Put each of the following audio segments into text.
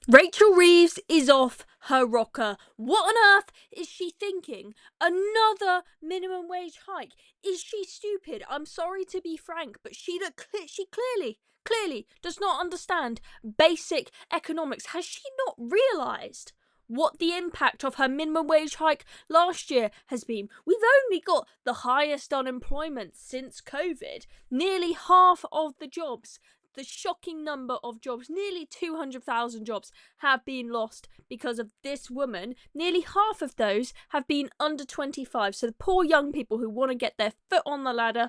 Rachel Reeves is off her rocker. What on earth is she thinking? Another minimum wage hike? Is she stupid? I'm sorry to be frank, but she clearly does not understand basic economics. Has she not realised what the impact of her minimum wage hike last year has been? We've only got the highest unemployment since COVID. Nearly half of the shocking number of jobs, nearly 200,000 jobs, have been lost because of this woman. Nearly half of those have been under 25. So the poor young people who want to get their foot on the ladder,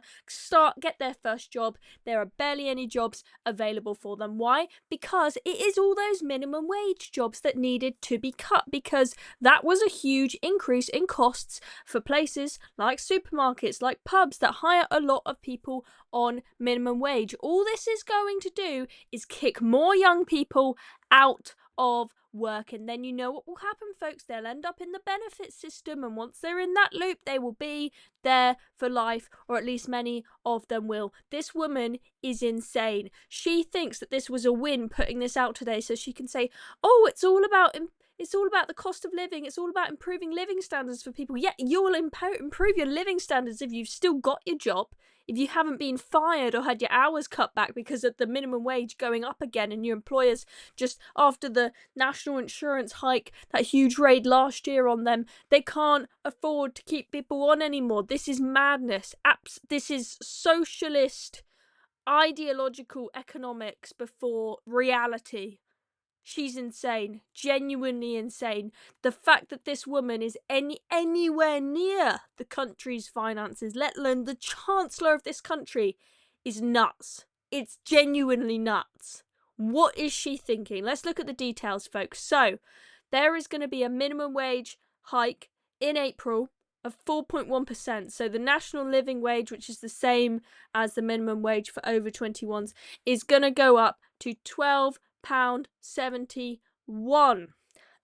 get their first job, there are barely any jobs available for them. Why? Because it is all those minimum wage jobs that needed to be cut, because that was a huge increase in costs for places like supermarkets, like pubs that hire a lot of people on minimum wage. All this is going to do is kick more young people out of work, and then you know what will happen, folks. They'll end up in the benefit system, and once they're in that loop, they will be there for life, or at least many of them will. This woman is insane. She thinks that this was a win, putting this out today so she can say, oh, it's all about the cost of living. It's all about improving living standards for people. Yeah, you'll improve your living standards if you've still got your job, if you haven't been fired or had your hours cut back because of the minimum wage going up again, and your employers, just after the national insurance hike, that huge raid last year on them, they can't afford to keep people on anymore. This is madness. This is socialist ideological economics before reality. She's insane, genuinely insane. The fact that this woman is anywhere near the country's finances, let alone the chancellor of this country, is nuts. It's genuinely nuts. What is she thinking? Let's look at the details, folks. So, there is going to be a minimum wage hike in April of 4.1%. So the national living wage, which is the same as the minimum wage for over 21s, is going to go up to £12.71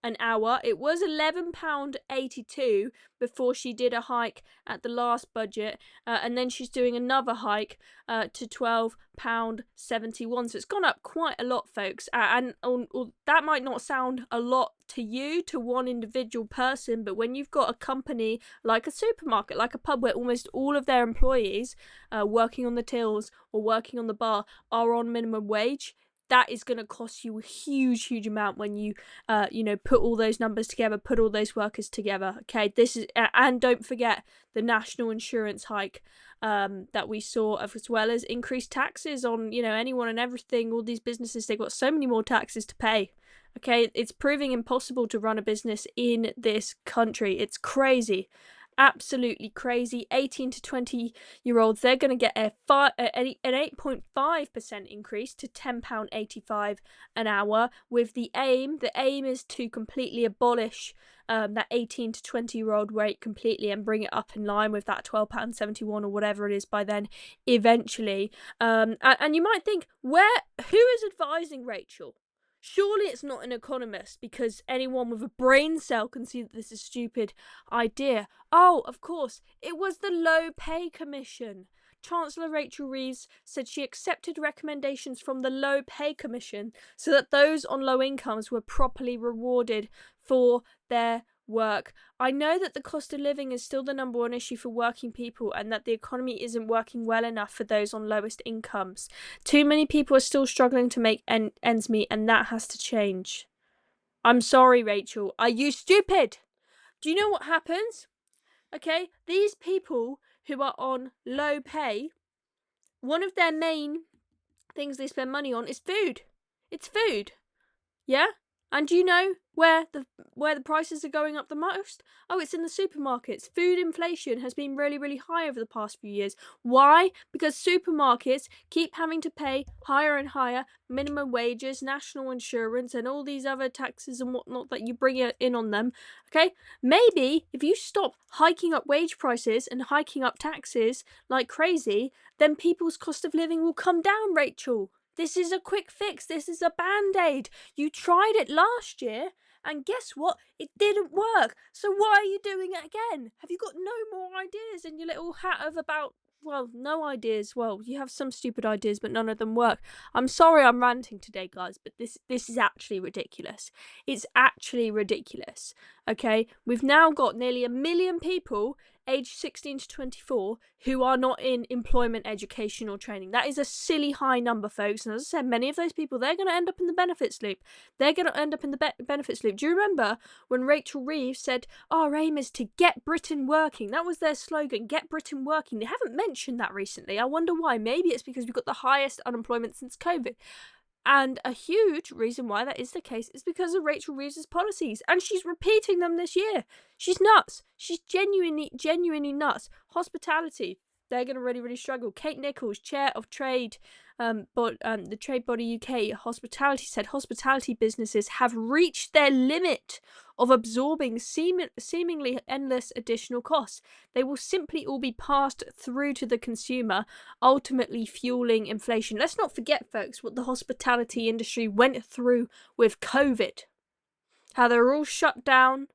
an hour. It was £11.82 before she did a hike at the last budget, and then she's doing another hike to £12.71. So it's gone up quite a lot, folks. And that might not sound a lot to you, to one individual person, but when you've got a company like a supermarket, like a pub, where almost all of their employees working on the tills or working on the bar are on minimum wage, that is going to cost you a huge amount when you put all those numbers together, put all those workers together. Okay, this is, and don't forget the national insurance hike that we saw, as well as increased taxes on anyone and everything. All these businesses, they've got so many more taxes to pay. Okay, it's proving impossible to run a business in this country. It's crazy. Absolutely crazy. 18 to 20-year-olds, they're going to get an 8.5% increase to £10.85 an hour, with the aim is to completely abolish that 18 to 20-year-old rate completely and bring it up in line with that £12.71 or whatever it is by then, eventually. And you might think, who is advising Rachel? Surely it's not an economist, because anyone with a brain cell can see that this is a stupid idea. Oh, of course, it was the Low Pay Commission. Chancellor Rachel Reeves said she accepted recommendations from the Low Pay Commission so that those on low incomes were properly rewarded for their work. I know that the cost of living is still the number one issue for working people, and that the economy isn't working well enough for those on lowest incomes. Too many people are still struggling to make ends meet, and that has to change. I'm sorry, Rachel. Are you stupid? Do you know what happens? Okay, these people who are on low pay, one of their main things they spend money on is food. It's food. Yeah? And do you know where the prices are going up the most? Oh, it's in the supermarkets. Food inflation has been really high over the past few years. Why? Because supermarkets keep having to pay higher and higher minimum wages, national insurance, and all these other taxes and whatnot that you bring in on them. Okay? Maybe if you stop hiking up wage prices and hiking up taxes like crazy, then people's cost of living will come down, Rachel. This is a quick fix. This is a band-aid. You tried it last year, and guess what? It didn't work. So why are you doing it again? Have you got no more ideas in your little hat of about well, no ideas. Well, you have some stupid ideas, but none of them work. I'm sorry I'm ranting today, guys, but this is actually ridiculous. It's actually ridiculous. Okay? We've now got nearly 1 million people aged 16 to 24 who are not in employment, education, or training. That is a silly high number, folks. And as I said, many of those people, they're going to end up in the benefits loop. They're going to end up in the benefits loop. Do you remember when Rachel Reeves said, our aim is to get Britain working? That was their slogan, get Britain working. They haven't mentioned that recently. I wonder why. Maybe it's because we've got the highest unemployment since COVID. And a huge reason why that is the case is because of Rachel Reeves' policies. And she's repeating them this year. She's nuts. She's genuinely nuts. Hospitality, they're going to really struggle. Kate Nichols, chair of trade, the trade body UK Hospitality, said hospitality businesses have reached their limit of absorbing seemingly endless additional costs. They will simply all be passed through to the consumer, ultimately fueling inflation. Let's not forget, folks, what the hospitality industry went through with COVID. How they were all shut down.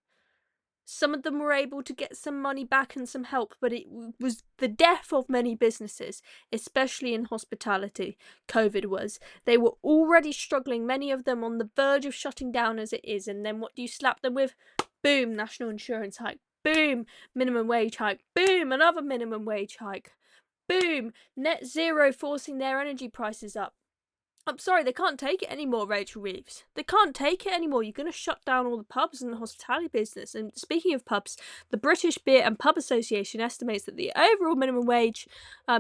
Some of them were able to get some money back and some help, but it was the death of many businesses, especially in hospitality. COVID was. They were already struggling, many of them on the verge of shutting down as it is. And then what do you slap them with? Boom, national insurance hike. Boom, minimum wage hike. Boom, another minimum wage hike. Boom, net zero forcing their energy prices up. I'm sorry, they can't take it anymore, Rachel Reeves. They can't take it anymore. You're going to shut down all the pubs and the hospitality business. And speaking of pubs, the British Beer and Pub Association estimates that the overall minimum wage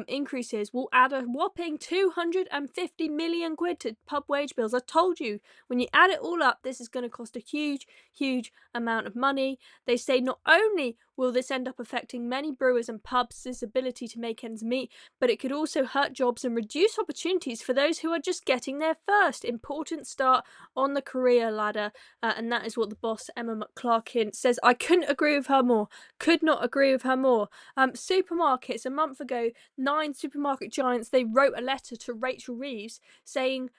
increases will add a whopping 250 million quid to pub wage bills. I told you, when you add it all up, this is going to cost a huge amount of money. They say not only will this end up affecting many brewers and pubs' ability to make ends meet, but it could also hurt jobs and reduce opportunities for those who are just getting there first. Important start on the career ladder, and that is what the boss, Emma McClarkin, says. I couldn't agree with her more. Could not agree with her more. Supermarkets, a month ago, 9 supermarket giants, they wrote a letter to Rachel Reeves saying,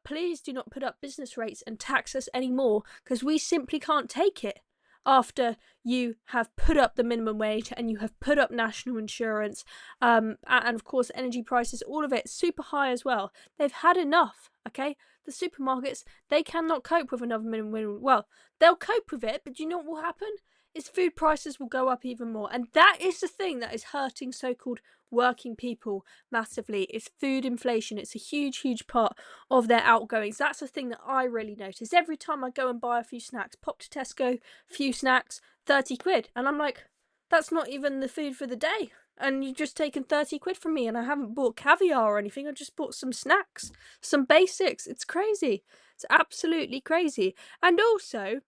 please do not put up business rates and tax us anymore, because we simply can't take it after you have put up the minimum wage and you have put up national insurance, and of course energy prices, all of it super high as well. They've had enough, okay? The supermarkets, they cannot cope with another minimum wage. Well, they'll cope with it, but do you know what will happen? Is food prices will go up even more. And that is the thing that is hurting so-called working people massively. It's food inflation. It's a huge part of their outgoings. That's the thing that I really notice. Every time I go and buy a few snacks, pop to Tesco, few snacks, 30 quid. And I'm like, that's not even the food for the day. And you've just taken 30 quid from me, and I haven't bought caviar or anything. I just bought some snacks, some basics. It's crazy. It's absolutely crazy. And also,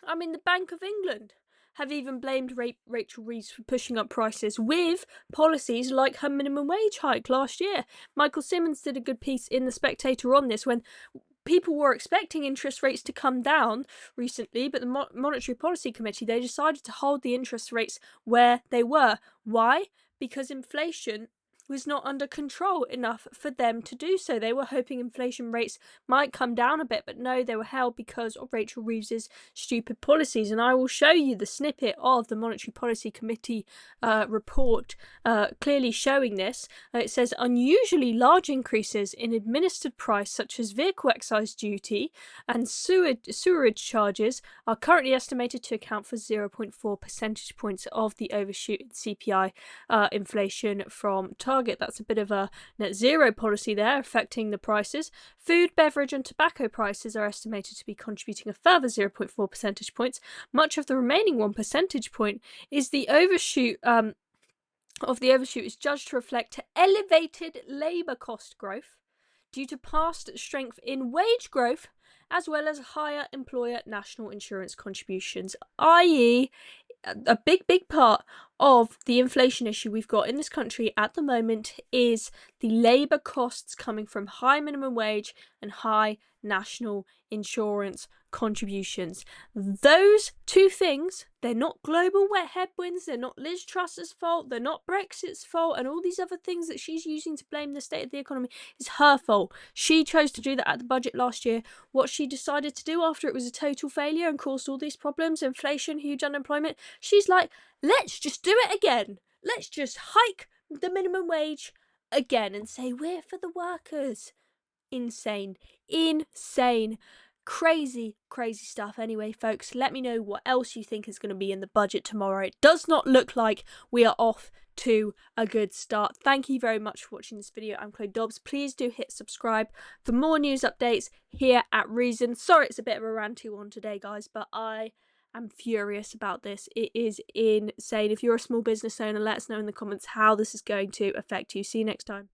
I mean, the Bank of England have even blamed Rachel Reeves for pushing up prices with policies like her minimum wage hike last year. Michael Simmons did a good piece in The Spectator on this when people were expecting interest rates to come down recently, but the Monetary Policy Committee, they decided to hold the interest rates where they were. Why? Because inflation was not under control enough for them to do so. They were hoping inflation rates might come down a bit, but no, they were held because of Rachel Reeves's stupid policies. And I will show you the snippet of the Monetary Policy Committee report clearly showing this. It says unusually large increases in administered price, such as vehicle excise duty and sewerage charges, are currently estimated to account for 0.4 percentage points of the overshoot CPI inflation from target. That's a bit of a net zero policy there, affecting the prices. Food, beverage and tobacco prices are estimated to be contributing a further 0.4 percentage points. Much of the remaining 1 percentage point is the overshoot is judged to reflect elevated labour cost growth due to past strength in wage growth, as well as higher employer national insurance contributions, i.e. a big part of the inflation issue we've got in this country at the moment is the labour costs coming from high minimum wage and high national insurance contributions. Those two things, they're not global wet headwinds, they're not Liz Truss's fault, they're not Brexit's fault, and all these other things that she's using to blame the state of the economy is her fault. She chose to do that at the budget last year. What she decided to do after it was a total failure and caused all these problems, inflation, huge unemployment, she's like, let's just do it again. Let's just hike the minimum wage again and say, we're for the workers. Insane. Insane. Crazy, crazy stuff. Anyway, folks, let me know what else you think is going to be in the budget tomorrow. It does not look like we are off to a good start. Thank you very much for watching this video. I'm Chloe Dobbs. Please do hit subscribe for more news updates here at Reason. Sorry it's a bit of a ranty one today, guys, but I am furious about this. It is insane. If you're a small business owner, let us know in the comments how this is going to affect you. See you next time.